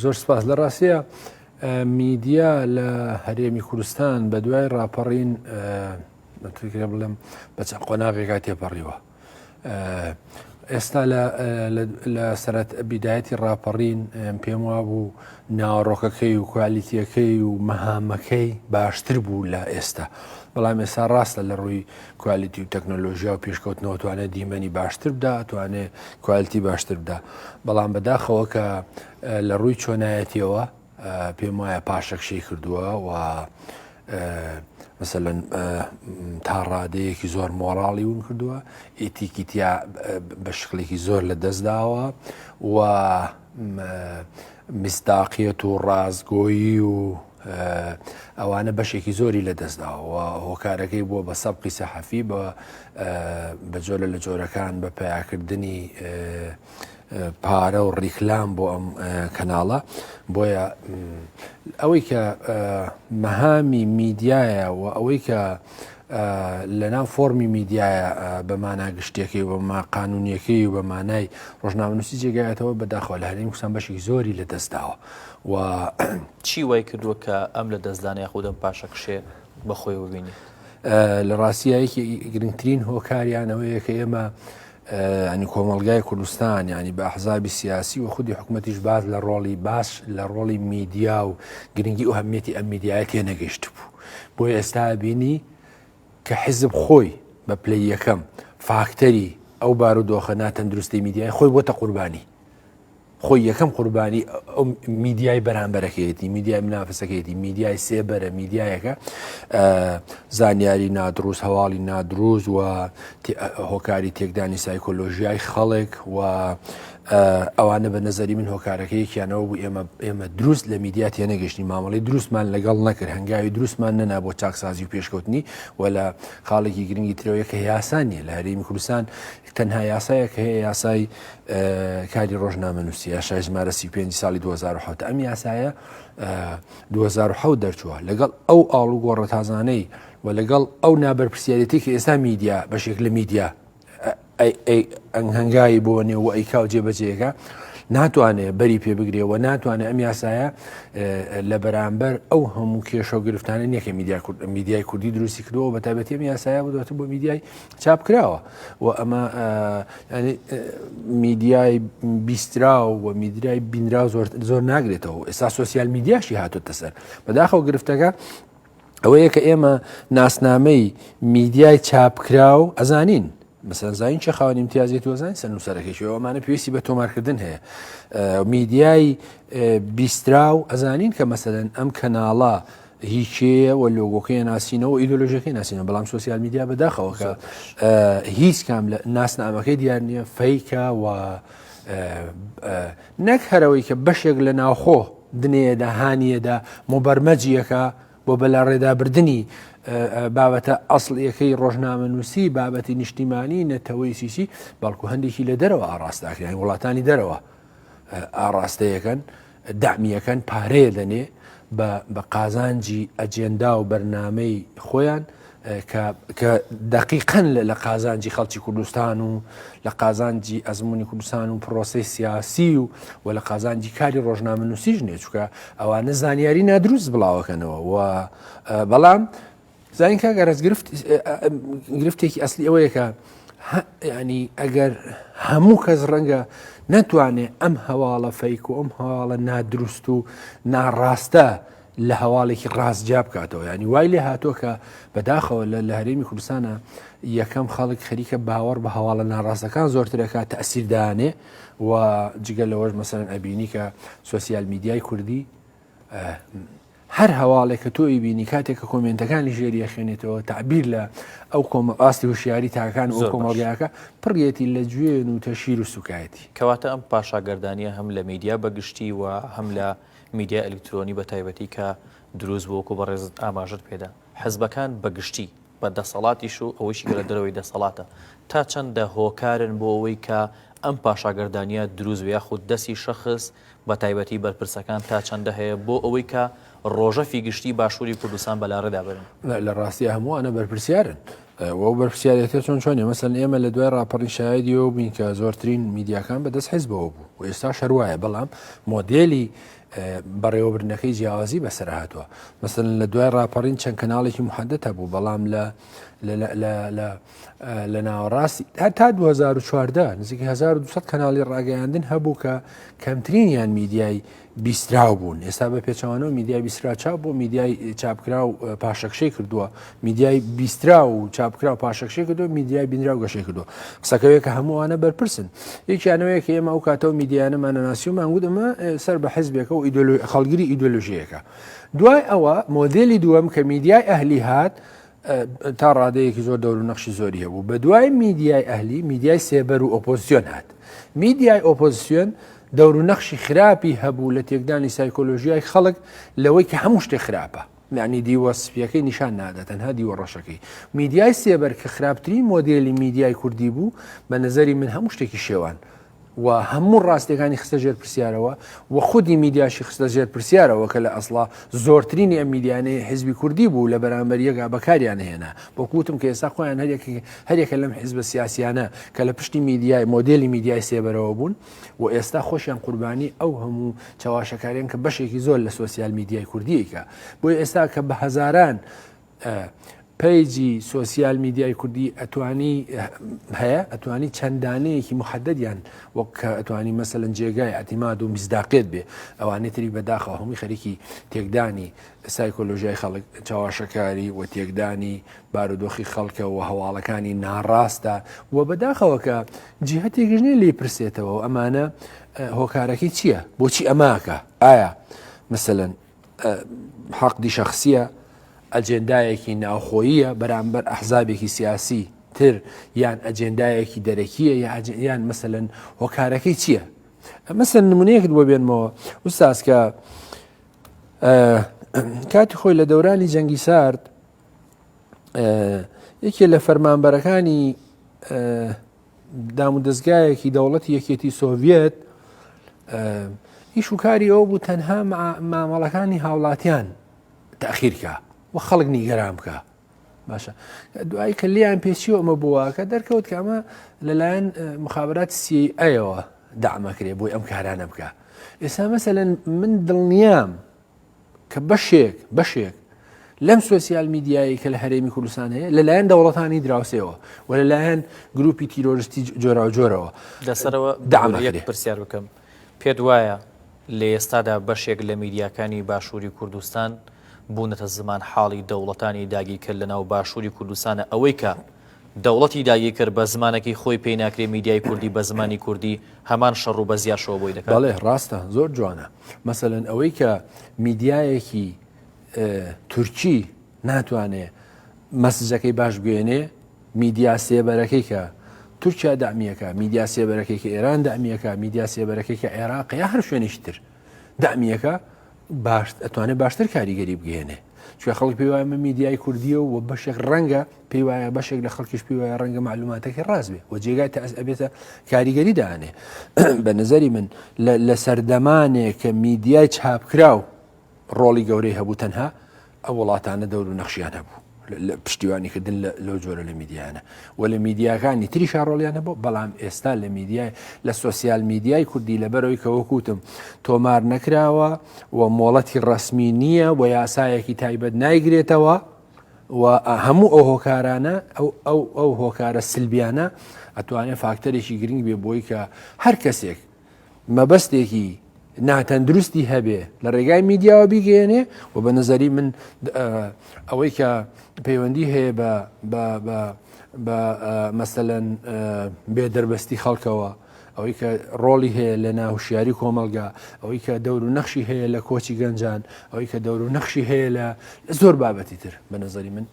زۆر سپاس. لە ڕاستیە میدیا لە هەرێمی کوردستان بە دوای ڕاپەڕین نەتوانێت بڵێم بە چەند قۆناغێکا تێپەڕیوە. ئێستا لە سەرەت بیدایەتی ڕاپەڕین پێم وابوو ناوەڕۆکەکەی و کوالیتیەکەی و مەهامەکەی باشتر بوو لە ئێستا، بەڵام ئێستا ڕاستە لە ڕووی کوالیتی و تەکنۆلۆژیا و پێشکەوتنەوە توانێت دیمەنی باشتر بدا، توانێت کوالیتی باشتر بدا، بەڵام بەداخەوە کە لە ڕووی چۆنایەتیەوە پێم وایە پاشەکشەی کردووە و مثلەن تا ڕادەیەکی زۆر مۆراڵی ون کردووە، ئێتیکیتیا بە شکلێکی زۆر لە دەستداوە و مستاقیەت و ڕازگۆیی و ئەوانە بەشێکی زۆری لە دەستداوە. هۆکارەکەی بووە بە سەبقی سەحەفی بە جۆرە لە جۆرەکان بە پیاکردنی پارە و ڕیکلام بۆ ئەم کەناڵە. بۆیە ئەوەی کە مەهامی میدیایە و ئەوەی کە لەناو فۆرمی میدیایە بەمانای گشتێکی و بەما قانونیەکەی و بەمانای ڕۆژنامەنووسی جێگایەتەوە بەداخەوە لە هەرێمی کوردستان بەشێکی زۆری لە دەستداوە. و چی وای کردووە کە ئەم لە دەستدانەیە خودم پاشەکشێ بەخۆی ببینی؟ لە ڕاستیایەکی گرنگترین هۆکاریانەوەیە کە ئێمە ینی کۆمەڵگای کوردستان ینی بە ئەحزابی سیاسی و خودی حکوومەتیش باز لە ڕۆڵی باش لە ڕۆڵی میدیا و گرنگی و هەمیەتی ئەم میدیایە تێ نەگەیشت بوو. بۆی ئێستا بینی کە حیزب خۆی بە پلەی یەکەم فاکتەری ئەو بارودۆخە ناتەندروستی میدیای خۆی بۆتە قوربانی، خۆی یەکەم قوربانی ئەو میدیای بەرامبەرەکەیەتی، میدیای منافسەکەیەتی، میدیای سێبەرە، میدیایەکە زانیاری نادروست، هەواڵی نادروست و هۆکاری تێکدانی سایکۆلۆژیای خەڵک و ئەوانە بە نەزەری من هۆکارەکەیەکیانەوە بوو ئێمە دروست لە میدیا تێنەگەشتنی، مامەڵی دروستمان لەگەڵ نەکرد، هەنگاوی دروستمان نەنا بۆ چاکسازی و پێشکەوتنی و لە خاڵێکی گرنگی ترەوەیە کە یاسا نیە لە هەرێمی کوردستان تەنها یاسایە کە هەیە یاسای کاری ڕۆژنامەنووسی، یاسای ژمارە 35 ساڵی 2007. ئەم یاسایە 2007 دەرچووە لەگەڵ ئەو ئاڵو گۆڕە تازانەی و لەگەڵ ئەو نابەرپرسیارەتی کە ئێستا میدیا بەشێک لە میدیا هەنگایی بۆ نێو ئەیکا و جێبەجێەکە ناتوانێت بەری پێ بگرێەوە، ناتوانێت ئەم یاسایە لە بەرامبەر ئەو هەموو کێشە و گرفتانە نییە کە میدیای کوردی دروستی کردەوە، بە تایبەتی ئەم یاسایە بدۆتە بۆ میدیای چاپکراوە و ئەمە میدیای بیستراو و میدیای بینراو زۆر ناگرێتەوە. ئێستا سۆسیال میدیاشی هاتوتە سەر. بەداخەوە گرفتەکە ئەوەیە کە ئێمە ناسنامەی میدیای چاپکراو ئەزانین، مثلا زین چه خاوەنی امتیازێتی وەزانین سەرنووسەرەکەیەوە ئەمانە پێویستی بە تۆمارکردن هەیە. میدیای بیستراو ئەزانین کە مەسەلەن ئەم کەناڵە هیچەیە و لۆگۆکەی ناسینەوە و ئیدۆلۆژیەکەی ناسینەوە، بەڵام سۆسیال میدیا بەداخەوە کە هیچ کام لە ناسنامەکەی دیار نییە، فەیکە و نەک هەرەوەی کە بەشێک لە ناوخۆ دنێدا هانیەدا مبەرمەجیەکە بۆ بەلا ڕێدابردنی بابەتە ئەسڵیەکەی ڕۆژنامەنووسی، بابەتی نیشتیمانی، نەتەوەی سیسی، بەڵکو هەندێکی لە دەرەوە ئاڕاستاکرێن، وڵاتانی دەرەوە ئاڕاستەیەکەن، دامیەکەن، پارەیە دەنێ بە قازانجی ئەجێندا و بەرنامەی خۆیان کە دقیقەن لە قازانجی خەڵکی کوردستان و لە قازانجی ئەزمموی کوردستان و پرۆسی سیاسی و لە قازانجی کاری ڕۆژنامەنووسیش نێ، چونکە ئەوانە زانیاری نادروست بڵاوەکەنەوە و بەڵام زانین کە گەرەز گرفتێکی ئەسلی ئەوەیە کە ینی ئەگەر هەموو کەس ڕەنگە نەتوانێت ئەم هەواڵە فەیک و ئەم هەواڵە نادروست و ناڕاستە لە هەواڵێکی ڕاستجا بکاتەوە، ینی وای لێ هاتووە کە بەداخەوە لە هەرێمی کوردستانە یەکەم خەڵک خەریکە باوەڕ بە هەواڵە ناڕاستەکان زۆرترەکە تەئسیردانێ و جگەل لەوەش مەسەلەن ئەبینی کە سۆسیال میدیای کوردی هەر هەواڵێک کە تۆی بینی کاتێک کە کۆمنتەکانی ژێری خوێنێتەوە تعبیر لە ئەو ئاستی وشیاری تاکان و کۆمەڵگایەکە پڕیەتی لە گوێن و تەشیر و سوکایەتی. کەواتە ئەم پاشاگەردانیە هەم لە میدیا بەگشتی و هەم لە میدیا ئەلکترۆنی بە تایبەتی کە دروست بۆکو بەڕێز ئاماژت پێدا حزبەکان بەگشتی بە دەسەڵاتیش و ئەوەیشی لە دەرەوەی دەسەڵاتە تا چەندە هۆکارن بۆ ئەوەی کە ئەم پاشاگەردانیە دروست بێ یاخود دەستی شەخص بە تایبەتی بەرپرسەکان تا چەندە هەیە بۆ ئەوەی کە ڕۆژەفی گشتی باشووری کوردستان بەلاڕێدا بن؟ لە ڕاستی هەمووانە بەرپرسیارن، وە بەرپسیارەتە چۆنیە مەسەن ئێمە لە دوای ڕاپەڕی شایدیەوە بین کە زۆرترین میدیاکان بەدەست حیزبەوە بوو و ئێستا شەروایە بەڵام مۆدێلی بەڕێوەبرنەکەی جیاوازی بەسەر هاتووە مەسەن لە دوای ڕاپەڕین چەند کەناڵێکی محەدەتە بوو بەڵام لە ناوەڕاستی تا 2014 نزیکی 1200 کەناڵی ڕاگەیاندن هەبوو کە کەمترینیان میدیای بیستراو بوون ئێستا بە پێچەوانەوە میدیای بیسترا چاپ بۆ میدیای چاپکرا و پاشەکشەی کردووە میدیای بیسترا و چاپکرا و پاشەکشەی کردو میدیای بینرا و گەشەی کردو قسەکەوێت کە هەمووانە بەرپرسن یەکیانەوەیە کە ئێمە ئەو کاتەوە میدیانەمانە ناسی و مانگودەمە سەر بە حیزبێکە و خەڵگیری ئیدۆلۆژیەکە دوای ئەوە مۆدێلی دووەم کە میدیای ئەهلی هات تا ڕادەیەکی زۆر دەور و نەخشی زۆری هەبوو بە دوای میدیای ئەهلی میدیای سێبەر و ئۆپۆزیسیۆن هات میدیای ئۆپۆزیسیۆن دەور و نەخشی خراپی هەبوو لە تێکدانی سایکۆلۆژیای خەڵک لەوەی کە هەموو شتێک خراپە معنی دیوەسپیەکەی نیشان نادە تەنها دیوە ڕەشەکەی میدیای سێبەر کە خراپترین مۆدێلی میدیای کوردی بوو بە نظری من هەموو شتێکی شێوان و هەموو ڕاستیەکانی خستە ژێر پرسیارەوە و خودی میدیاشی خستە ژێر پرسیارەوە کە لە ئەسڵا زۆرترینی ئەم میدیانەیە حیزبی کوردی بوو لە بەرامبەر یەکا بەکاریان هێنا بۆکوتم کە ئێستا خۆیان هەرێکە لەم حیزبە سیاسیانە کە لە پشتی میدیای مۆدێلی میدیای سێبەرەوە بوون و ئێستا خۆشیان قوربانی ئەو هەموو چاواشەکاریان کە بەشێکی زۆر لە سۆسیال میدیای کوردیەکە بۆی ئێستا کە بە هەزاران پیجی سۆسیال میدیای کوردی ئەتوانی هەیە ئەتوانی چەندانەیەکی محەدەدیان وەک ئەتوانی مەسەلەن جێگای ئەتیماد و میزداقێت بێ ئەوانەی تری بەداخەوە هەمووی خەریکی تێکدانی سایکۆلۆژیای خەڵک چاواشەکاری و تێکدانی بارودۆخی خەڵکە و هەواڵەکانی ناڕاستە و بەداخەوە کە جیهەتێکژنێ لێ پرسێتەوە و ئەمانە هۆکارەکەی چییە بۆچی ئەماکە ئایا مەسەلەن حەقی شەخسیە ئەجێندایەکی ناوخۆییە بەرامبەر ئەحزابێکی سیاسی تر یان ئەجێندایەکی دەرەکیە یان مەسەلەن هۆکارەکەی چییە؟ مەسەن نمونەیەکت بۆ بێنمەوە ئوستاز کە کاتی خۆی لە دەورانی جەنگی سارد یەکێ لە فەرمانبەرەکانی دام و دەستگایەکی دەوڵەتی یەکێتی سۆڤێت هیچ وکاری ئەو بوو تەنها مامەڵەکانی هاوڵاتیان تەخیرکە و خەڵک نیگەران بکە باشە دوای کە لیان پێچیەوە ئەمە بووە کە دەرکەوت کە ئەمە لەلایەن مخابرات CIA دامەکرێ بۆی ئەم کارانە بکە ئێستا مەسەلەن من دڵنیام کە بەشێک لەم سۆسیال میدیایی کە لە هەرێمی کوردستان هەیە لەلایەن دەوڵەتانی دراوسێەوە و لەلایەن گروپی تیرۆریستی جۆرا و جۆرەوە دەسەرەوە یەک پرسیار بکەم پێت وایە لە ئێستادا بەشێک لە میدیاکانی باشووری کوردستان بوونەتە زمان حاڵی دەوڵەتانی داگیرکرد لە ناو باشووری کوردستانە ئەوەی کە دەوڵەتی داگیرکرد بە زمانێکی خۆی پێی ناکرێ میدیای کوردی بە زمانی کوردی هەمان شەڕ و بەزیاشەوە بۆی دەکات بەڵێ ڕاستە زۆر جوانە مەسەلەن ئەوەی کە میدیایەکی تورکی ناتوانێ مەسجەکەی باش بگوێنێ میدیا سێبەرەکەی کە تورکیا دامیەکە میدیا سێبەرەکەی کە ئێران دامیەکە میدیا سێبەرەکەی کە عێراق یا هەر شوێنیشی تر دامیەکە ئەتوانێت باشتر کاریگەری بگەێنێ چکە خەڵک پێی وایە میدیای کوردیە و بەشێک ڕەنگە پێی وایە بەشێک لە خەڵکیش پێی وایە ڕەنگە معلوماتەکەی ڕاست بێ و جێگای ئەبێتە کاریگەری دانێ بە نظری من لە سەردەمانێک کە میدیای چاپکراو ڕۆڵی گەورەی هەبوو تەنها ئەو وڵاتانە دەور و نەخشیان هەبوو لە پشتیوانیکردن لەو جۆرە لە میدیانە و لە میدیاکانی تری شاڕۆڵیان هەبوو بەڵام ئێستا لە میدیای لە سۆسیال میدیای کوردی لەبەرەوەی کە وەکوتم تۆمار نەکراوە و مۆڵەتی ڕەسمی نییە و یاسایەکی تایبەت نایگرێتەوە و هەموو ئەو هۆکارانە ئەو هۆکارە سلبیانە ئەتوانێت فاکتەرێکی گرنگ بێ بۆی کە هەر کەسێک مەبەستێکی ناتەندروستی هەبێ لە ڕێگای میدیاوە بیگەێنێ و بە نظری من ئەوەی کە پەیوەندی هەیە بە مەسەلەن بێدەربەستی خەڵکەوە ئەوەی کە ڕۆڵی هەیە لە ناوشیاری کۆمەلگا ئەوەی کە دەور و نەخشی هەیە لە کۆچی گەنجان ئەوەی کە دەور و نەخشی هەیە لە زۆر بابەتی تر بە نظری من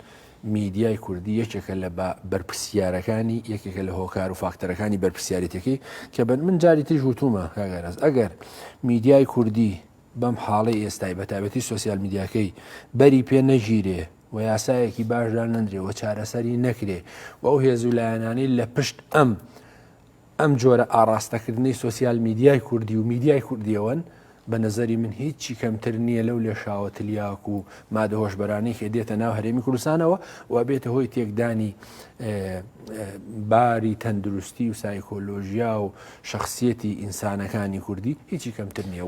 میدیای کوردی یەکێکە لە بەرپرسیارەکانی یەکێکە لە هۆکار و فاکتەرەکانی بەرپرسیارەتەکەی کە من جاری تر وتومە کاگەڕاست ئەگەر میدیای کوردی بەم حاڵی ئێستای بەتابەتی سۆسیال میدیاکەی بەری پێ نەژیرێ و یاسایەکی باشدان نەندرێ و چارەسەری نەکرێ و ئەو هێزولایەنانی لە پشت ئەم جۆرە ئاراستەکردنی سۆسیال میدیای کوردی و میدیای کوردیەوەن بە نظری من هیچی کەمتر نییە لەو لێ شاوەتلیاک و مادە هۆشبەرانەی کە دێتە ناو هەرێمی کوردستانەوە و بێتە هۆی تێکدانی باری تەندروستی و سایکۆلۆژیا و شخصیەتی ئینسانەکانی کوردی هیچی کەمتر نییە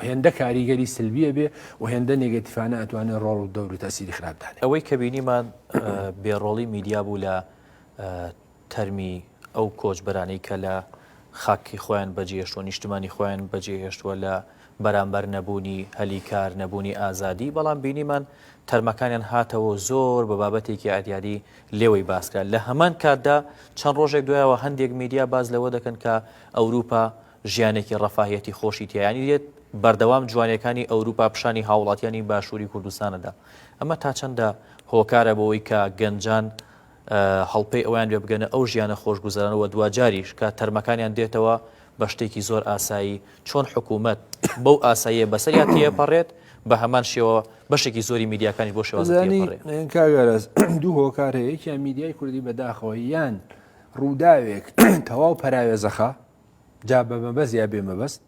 هێندە کاریگەری سلبیە بێ و هێندە نێگەتیفانە ئەتوانێت ڕۆڵ و دەور و تاسیری خراپدانێت. ئەوەی کە بینیمان بێڕۆڵی میدیا بوو لە تەرمی ئەو کۆچبەرانەی کە لە خاکی خۆیان بەجێهێشتووە نیشتمانی خۆیان بەجێهێشتووە لە بەرامبەر نەبوونی هەلیکار نەبوونی ئازادی، بەڵام بینیمان تەرمەکانیان هاتەوە زۆر بە بابەتێکی ئەدیادی لێوەی باسکرا. لە هەمان کاتدا چەند ڕۆژێک دوایەوە هەندێک میدیا باز لەوە دەکەن کە ئەوروپا ژیانێکی ڕەفاهیەتی خۆشی تیانی دێت، بەردەوام جوانەکانی ئەوروپا پیشانی هاوڵاتیانی باشووری کوردستانەدا. ئەمە تا چەندە هۆکارە بەوەی کە گەنجان هەڵپەی ئەویان بێ بگەنە ئەو ژیانە خۆشگوزارانەوە دوجاریش کە تەرمەکانیان دێتەوە بە شتێکی زۆر ئاسایی، چۆن حکوومەت بەو ئاساییە بەسەریان تێپەڕێت بە هەمان شێوە بەشێکی زۆری میدیاکانی بۆ شێوازی کاگەرز دوو هۆکار هەیە، یەکیان میدیای کوردی بەداخەوە یان ڕووداوێک تەواو پەراوێزەخە جا بە مەبەست یا بێ مەبەست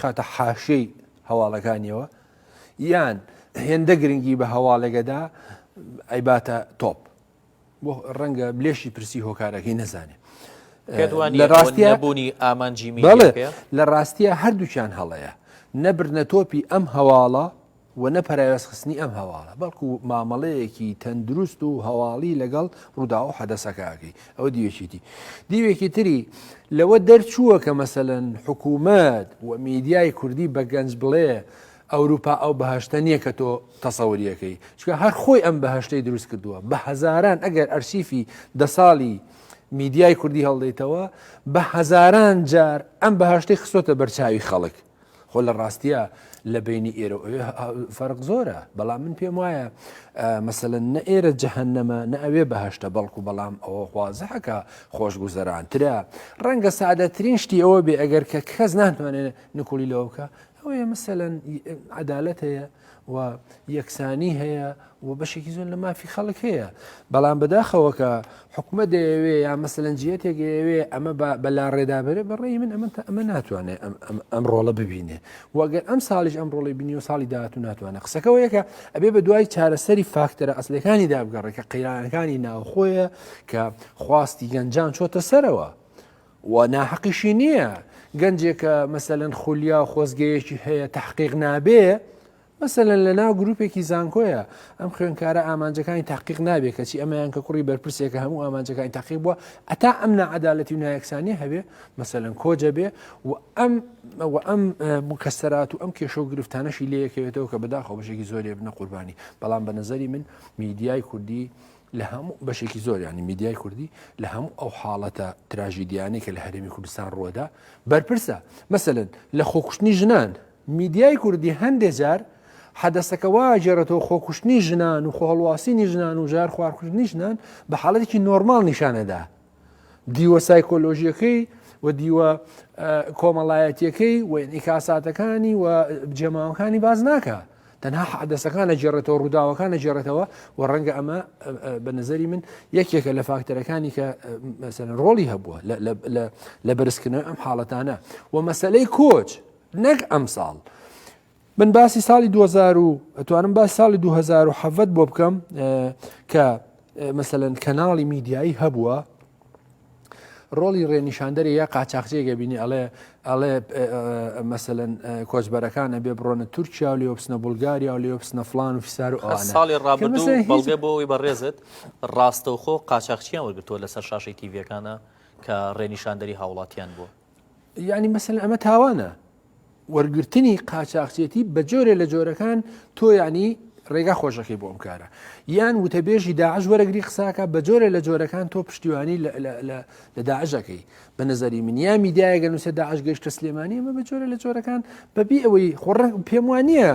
خاتە حاشەی هەواڵەکانیەوە، یان هێندە گرنگی بە هەواڵێگەدا ئەیباتە تۆپ بۆ ڕەنگە بلێشی پرسی هۆکارەکەی نەزانێت. لە ڕاستیە نەبوونی ئامانجی میدیاکەیە، لە ڕاستیە هەردووچیان هەڵەیە، نەبرنە تۆپی ئەم هەواڵە و نەپەراوێز خستنی ئەم هەواڵە، بەڵکو مامەڵەیەکی تەندروست و هەواڵی لەگەڵ ڕوودا و حەدەسەکەکەی. ئەوە دیوێکیتی. دیوێکی تری لەوە دەرچووە کە مەسەلەن حکوومەت و میدیای کوردی بە گەنج بڵێ ئەوروپا ئەو بەهشتە نییە کە تۆ تەسەوریەکەی، چکە هەر خۆی ئەم بەهشتەی دروست کردووە. بە هەزاران ئەگەر ئەرشیفی 10 ساڵی میدیای کوردی هەڵدەیتەوە بە هەزاران جار ئەم بەهشتەی خستۆتە بەرچاوی خەڵک. خۆ لە ڕاستیە لە بینی ئێرە فەرق زۆرە، بەڵام من پێم وایە مەسەلەن نە ئێرە جەهەنەمە نە ئەوێ بەهشتە، بەڵکو بەڵام ئەوە خوازەحەکە خۆشگوزەرانترە. ڕەنگە سادەترین شتی ئەوە بێ ئەگەر کە کەس ناتوانێت نکولی لەوە بکە، ئەوەیە مەسەلەن عەدالەت هەیە و یەکسانی هەیە و بەشێکی زۆر لە مافی خەڵک هەیە. بەڵام بەداخەوە کە حکومە دەیەوێ یا مەسەلەن جیەتێکەوێ ئەمە بەلا ڕێدابێت بەڕێی من ئەمە ناتوانێت ئەم ڕۆڵە ببینێ. وەگەر ئەم ساڵیش ئەم ڕۆڵی بینی و ساڵی داهاتوو ناتوانێت. قسەکەەوە یەکە ئەبێ بە دوای چارەسەری فاکتەرە ئەسلەکانی دابگەڕێ کە قەیرانەکانی ناوخۆیە کە خواستی گەنجان چۆتە سەرەوە و ناحەقیشی نییە. گەنجێکە مەسەلەن خولیا و خۆزگەیەکی هەیە تحقیق نابێ، مەسەلەن لە ناو گروپێکی زانکۆیە ئەم خوێنکارە ئامانجەکانی تحقیق نابێ کەچی ئەمەیان کە کوڕی بەرپرسێکە هەموو ئامانجەکانی تحقیق بووە ئەتا ئەم نەعەدالەتی و نایەکسانی هەبێ مەسەلەن کۆجە بێ و ئەم مکەسەرات و ئەم کێشە و گرفتانەشی لەیەکەوێتەوە کە بەداخەوە بەشێکی زۆرێ بنە قوربانی. بەڵام بە نەزەری من میدیای کوردی لە هەموو بەشێکی زۆر ینی میدیای کوردی لە هەموو ئەو حاڵەتە تراژیدیانەی کە لە هەرێمی کوردستان ڕۆدا بەرپرسە. مەسەلەن لە خۆکوشتنی ژنان میدیای کوردی هەندێک جار حەدەسەکە واجێڕێتەوە خۆکوشتنی ژنان و خۆهەڵواسینی ژنان و ژار خوارکردنی ژنان بە حاڵەتێکی نۆرماڵ نیشانەدا. دیوە سایکۆلۆژیەکەی و دیوە کۆمەڵایەتیەکەی و ئینعیکاساتەکانی و جێماوەکانی باز ناکە، تەنها حەدەسەکانە جێڕێتەوە، ڕووداوەکانە جێڕێتەوە و ڕەنگە ئەمە بە نەزەری من یەکێکە لە فاکتەرەکانی کە مەسەلەن ڕۆڵی هەبووە لە بەرزکردنەوەی ئەم حاڵەتانە. و مەسەلەی کۆچ نەک ئەم ساڵ من باسی ساڵی 2000 ئەتوانم باسی ساڵی 2007 بۆ بکەم کە مەسەلەن کەناڵی میدیایی هەبووە ڕۆڵی ڕێنیشاندەری یا قاچاقچێکە بینی ئەڵێ مەسەلەن کۆچبەرەکانە بێ بڕۆنە تورکیا و لێوە بچنە بولگاریا و لێوە بچنە فڵان و فیسار و ساڵی ڕابردوو بەڵگە بۆەوەی بەڕێزت ڕاستەوخۆ قاچاقچیان وەرگرتووە لەسەر شاشەی تیڤەکانە کە ڕێنیشاندەری هاوڵاتیان بووە. یعنی مەسەلەن ئەمە تاوانە وەرگرتنی قاچاقچێتی بە جۆرێ لە جۆرەکان تۆ ینی ڕێگا خۆشەکەی بۆ ئەم کارە، یان وتەبێژی داعش وەرەگری قساکە بە جۆرە لە جۆرەکان تۆ پشتیوانی لە داعشەکەی. بە نەزەری من یا میدیایەگە نووسێ داعش گەیشتە سلێمانی ئەمە بە جۆرە لە جۆرەکان بەبی ئەوەی خۆڕەنگ پێم وانە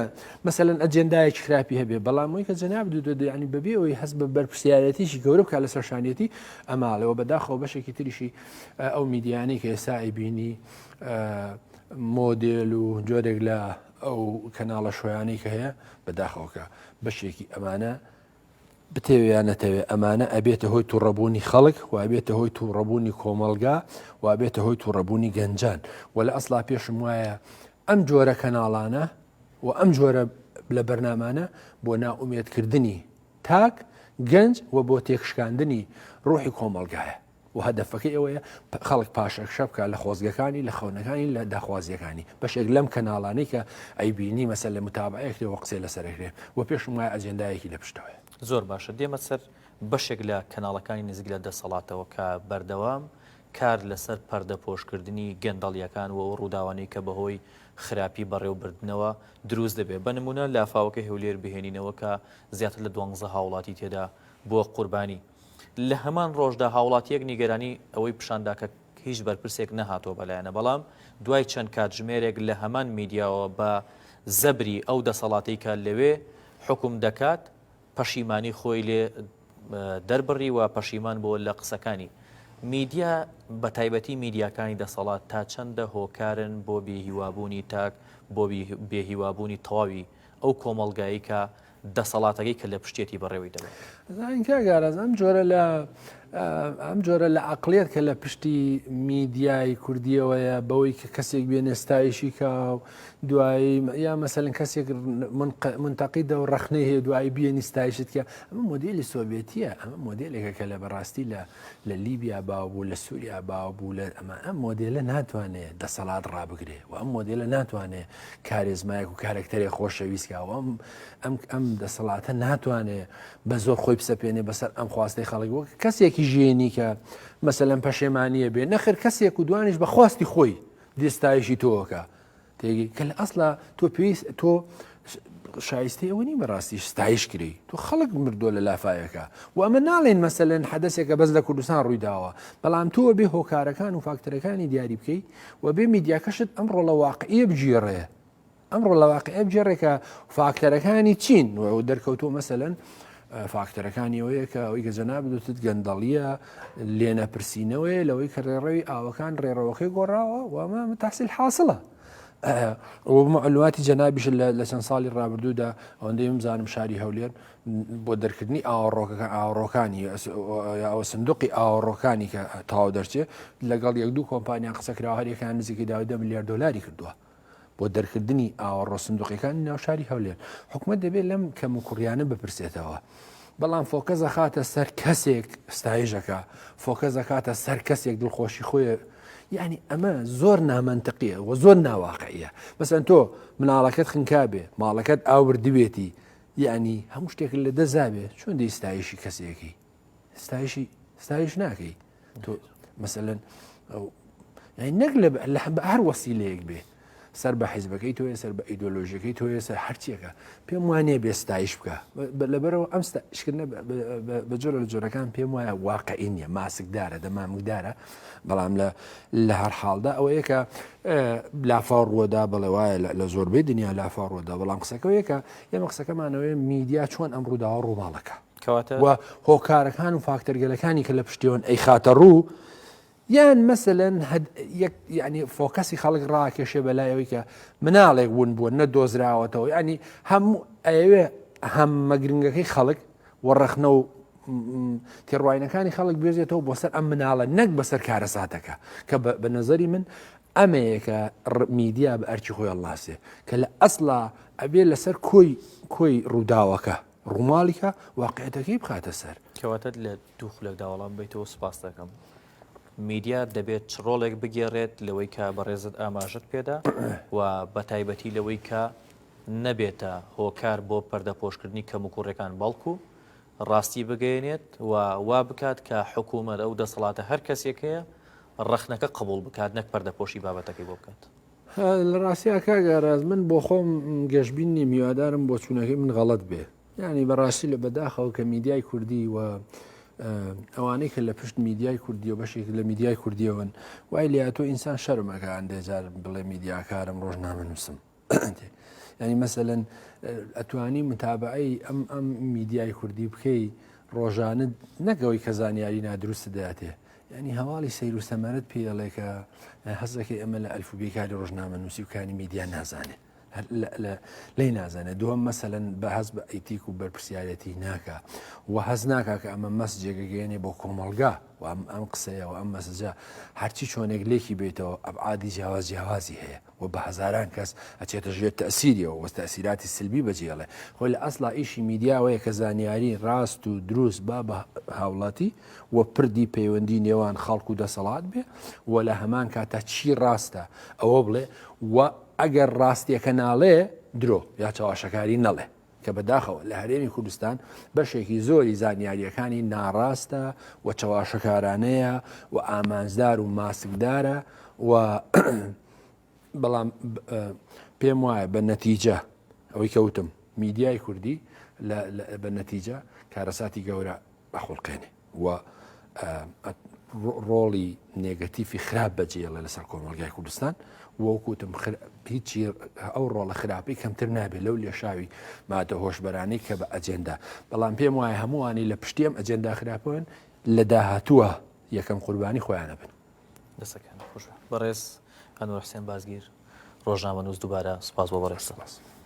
مەسەلەن ئەجێندایەکی خراپی هەبێ، بەڵام وی کە جەناب ینی بەبی ئەوەی هەست بە بەرپرسیارەتیشی گەورە بکات لەسەر شانێتی ئەماڵەوە بەداخەوە بەشێکی تریشی ئەو میدیانەی کە ئێستا ئەیبینی مۆدێل و جۆرێک لە ئەو کەناڵە شۆیانەی کە هەیە بەداخەوەکە بەشێکی ئەمانە بتەوێیان نەتەوێت ئەمانە ئەبێتە هۆی تووڕەبوونی خەڵک و ئەبێتە هۆی تووڕەبوونی کۆمەلگا و ئەبێتە هۆی تووڕەبوونی گەنجان. و لە ئەسڵا پێشم وایە ئەم جۆرە کەناڵانە و ئەم جۆرە لە بەرنامانە بۆ ناومێدکردنی تاک گەنج و بۆ تێکشکاندنی ڕۆحی کۆمەڵگایە و هەدەفەکەی ئەوەیە خەڵک پاشەکشە بکە لە خۆزگەکانی لە خەونەکانی لە داخوازیەکانی بەشێک لەم کەناڵانەی کە ئەیبینی مەسەر لە متابعەیەکەوە قسەی لەسەرکرێ و پێشم وایە ئەجێندایەکی لە پشتەوەی. زۆر باشە دێمە سەر بەشێک لە کەناڵەکانی نزیک لە دەسەڵاتەوە کە بەردەوام کار لەسەر پەردە پۆشکردنی گەندەڵیەکان و ڕووداوانەی کە بەهۆی خراپی بەڕێوەبردنەوە دروست دەبێت. بە نمونە لافاوەکە هەولێر بهێنینەوە کە زیاتر لە 12 هاوڵاتی تێدا بۆ قوربانی. لە هەمان ڕۆژدا هاوڵاتیەک نیگەرانی ئەوەی پیشاندا کە هیچ بەرپرسێک نەهاتۆ بەلایەنە، بەڵام دوای چەند کاتژمێرێک لە هەمان میدیاوە بە زەبری ئەو دەسەڵاتی کە لەوێ حکوم دەکات پەشیمانی خۆی لێ دەربڕی و پەشیمان بۆ لە قسەکانی. میدیا بە تایبەتی میدیاکانی دەسەڵات تا چەندە هۆکارن بۆ بێهیوابوونی تاک بۆ بێهیوابوونی تەواوی ئەو کۆمەڵگایی کە دەسەڵاتەکەی کە لە پشتێتی بەڕێوەی دەبێت. زانکەگارەز ئەم جۆرە لە عقلێت کە لە پشتی میدیای کوردیەوەیە بەوەی کە کەسێک بێنێ ستایشی کا و دوایی یا مەسەلەن کەسێک منتەقیدە و ڕەخنەی هەیە دوایی بیێنی ستایشت کە ئەمە مۆدیلی سۆڤێتیە، ئەمە مۆدیلێکە کە لە بەڕاستی لە لیبیا باو بوو لە سووریا باو بوو لە ئەم مۆدیلە ناتوانێت دەسەڵات ڕابگرێ و ئەم مۆدیلە ناتوانێت کارێزمایەک و کارکتەرێک خۆشەویستکە و ئەم دەسەڵاتە ناتوانێت بە زۆر خۆی بسەپێنێ بەسەر ئەم خواستەی خەڵک وەک کەسێکی ژێنی کە مەسەلەن پەشێمانیە بێ نەخر کەسێک و دوانیش بە خواستی خۆی دێستایشی تۆکە تێگی کە لە ئەسڵا تۆ پێویست تۆ شایستی ئەوە نی بەڕاستی ستایش کری تۆ خەڵک مردۆ لە لافایەکە و ئەمە ناڵێن مەسەلەن حەدەسێکە بەس لە کوردستان ڕوویداوە، بەڵام تۆ بێ هۆکارەکان و فاکتەرەکانی دیاری بکەیت و بێ میدیاکەشت ئەمڕۆ لە واقعیە بگیڕێ ئەمڕۆ لە واقعە بجێڕێکە فاکتەرەکانی چین و دەرکەوتۆ مەسەلەن فاکتەرەکانی ئەوەیە کە ئەوەی کە جەناب بدوتت گەندەڵیە لێنە پرسیینەوەی لەوەی کە ڕێڕەوی ئاوەکان ڕێڕەوەکەی گۆڕاوە وەمە تحسیل حاصلە. معلوماتی جەنابیش لە چەند ساڵی ڕابردوودا ئەوەندەی بزانم شاری هەولێر بۆ دەرکردنی ئاوەڕۆکانی ئەوە سندوقی ئاوەڕۆکانی کە تاوا دەرچێت لەگەڵ یەک دوو کۆمپانیان قسەکراوە هەریەکان نزیکی داوای 10 میلیارد دلاری کردووە بۆ دەرکردنی ئاوەڕۆ سندوقیەکانی ناو شاری هەولێر. حکومەت دەبێت لەم کەم و کوڕیانە بپرسێتەوە، بەڵام فۆکەس دەخاتە سەر کەسێک ستایژەکە، فۆکەس دەکاتە سەر کەسێک دڵخۆشی خۆی، یعنی ئەمە زۆر نامەنتەقیە و زۆر ناواقعیە. مەسەن تۆ مناڵەکەت خنکا بێ ماڵەکەت ئاوردبێتی یعنی هەموو شتێک لە دەزابێ چۆن دەی ستایشی کەسێکی ستایش ناکەی تۆ مەسەلەن نەک لە هەر وەسیلەیەک بێ سەر بە حیزبەکەی تۆیە سەر بە ئیدۆلۆژیەکەی تۆیە سەر هەرچیەکە پێم وانەیە بێ ستایش بکە لەبەرەوە ئەم ستایشکردنە بە جۆرە لە جۆرەکان پێم وایە واقعی نیە ماسکدارە دەمامکدارە، بەڵام لە هەر حاڵدا ئەوەیە کە لافاو ڕووەدا بڵێ وایە لە زۆربەی دنیا لافاو ڕووەدا، بەڵام قسەکەوەیە کە ئێمە قسەکەمانەوەی میدیا چۆن ئەم ڕووداوە ڕووماڵەکە و هۆکارەکان و فاکتەرگەلەکانی کە لە پشتیوان ئەی خاتە ڕوو یان مەسەلەن یعنی فۆکەسی خەڵک ڕاکێشێ بەلایەوەی کە مناڵێک ون بووە نەدۆزراوەتەوە، ینی هەموو ئەوێ هەممە گرنگەکەی خەڵک وەڕەخنە و تێڕواینەکانی خەڵک بێژێتەوە بۆ سەر ئەم مناڵە نەک بەسەر کارەساتەکە کە بە نەزەری من ئەمەیەکە میدیا بە ئەرچی خۆی ئەڵاسێ کە لە ئەسڵا ئەبێ لەسەر کۆی ڕووداوەکە ڕووماڵیکە واقعەتەکەی بخاتە سەر. کەواتە لە دوو خولێک داوەڵام بیتەوە سپاس دەکەم. میدیا دەبێت ڕۆڵێک بگێڕێت لەوەی کە بەڕێزت ئاماژت پێدا و بە تایبەتی لەوەی کە نەبێتە هۆکار بۆ پەردەپۆشکردنی کەم و کوڕەکان بەڵکو ڕاستی بگەێنێت و وا بکات کە حکوومەت ئەو دەسەڵاتە هەر کەسێکەیە ڕەخنەکە قبول بکات نەک پەردەپۆشی بابەتەکەی بۆ بکات. لە ڕاستیە کاگاراز من بۆ خۆم گەشتبینی میوادارم بۆ چوونەکەی من غەڵەت بێ، یعنی بەڕاستی لە بەداخەوە کە میدیای کوردی و ئەوانەی کە لە پشت میدیای کوردی و بەشێک لە میدیای کوردیەوەن وای لە تۆ ئینسان شەرمەکە ئەندێجار بڵێ میدیاکارم ڕۆژنامە نووسم ینی مەسەلەن ئەتوانی متابعی ئەم میدیای کوردی بکەی ڕۆژانە نەگەوەی کە زانیاری نادروست دەاتێ، ینی هەواڵی سەیر و سەمەرت پێڵێ کە حەزەکەی ئەمە لە ئەلفوبێکاری ڕۆژنامە نووسی وکانی میدیا نازانێت لی نازانێت دووەم مەسەلەن بە هەز بە ئەیتیک و بەرپرسیارەتی ناکە و هەز ناکە کە ئەمە مەسجێگەگەێنێ بۆ کۆمەلگا و ئەم قسەیە و ئەم مەسجە هەرچی چۆنێک لێکی بێتەوە ئەبعادی جیاوازی هەیە و بە هەزاران کەس ئەچێتە ژێر تەسیریەوە و تەسیراتی سلبی بەجێڵێ خۆی لە ئەسڵا ئیشی میدیاوەیە کە زانیاری ڕاست و دروست با بە هاوڵاتی و پردی پەیوەندی نێوان خەڵک و دەسەڵات بێ و لە هەمان کاتە چی ڕاستە ئەوە بڵێ و ئەگەر ڕاستیەکە ناڵێ درۆ یا چاواشەکاری نەڵێ کە بەداخەوە لە هەرێمی کوردستان بەشێکی زۆری زانیاریەکانی ناڕاستە و چاواشەکارانەیە و ئامانجدار و ماسکدارە و بەڵام پێم وایە بە نەتیجە ئەوەی کەوتم میدیای کوردی بە نەتیجە کارەساتی گەورە بەخۆڵقێنێ و ڕۆڵی نێگەتیفی خراپ بەجێڵێ لەسەر کۆمەلگای کوردستان وەکوتم هیچی ئەو ڕۆڵە خراپی کەمتر نابێت لەو لێشاوی مادە هۆشبەرانەی کە بە ئەجێندا بەڵام پێم وایە هەمووانی لە پشتیم ئەجێندا خراپەوەن لە داهاتووە یەکەم قوربانی خۆیانە بن. دەستەکان خۆش بەڕێز ئەنوەر حوسێن بازگیر ڕۆژنامە نووس دووبارە سوپاس بۆ بەڕێز.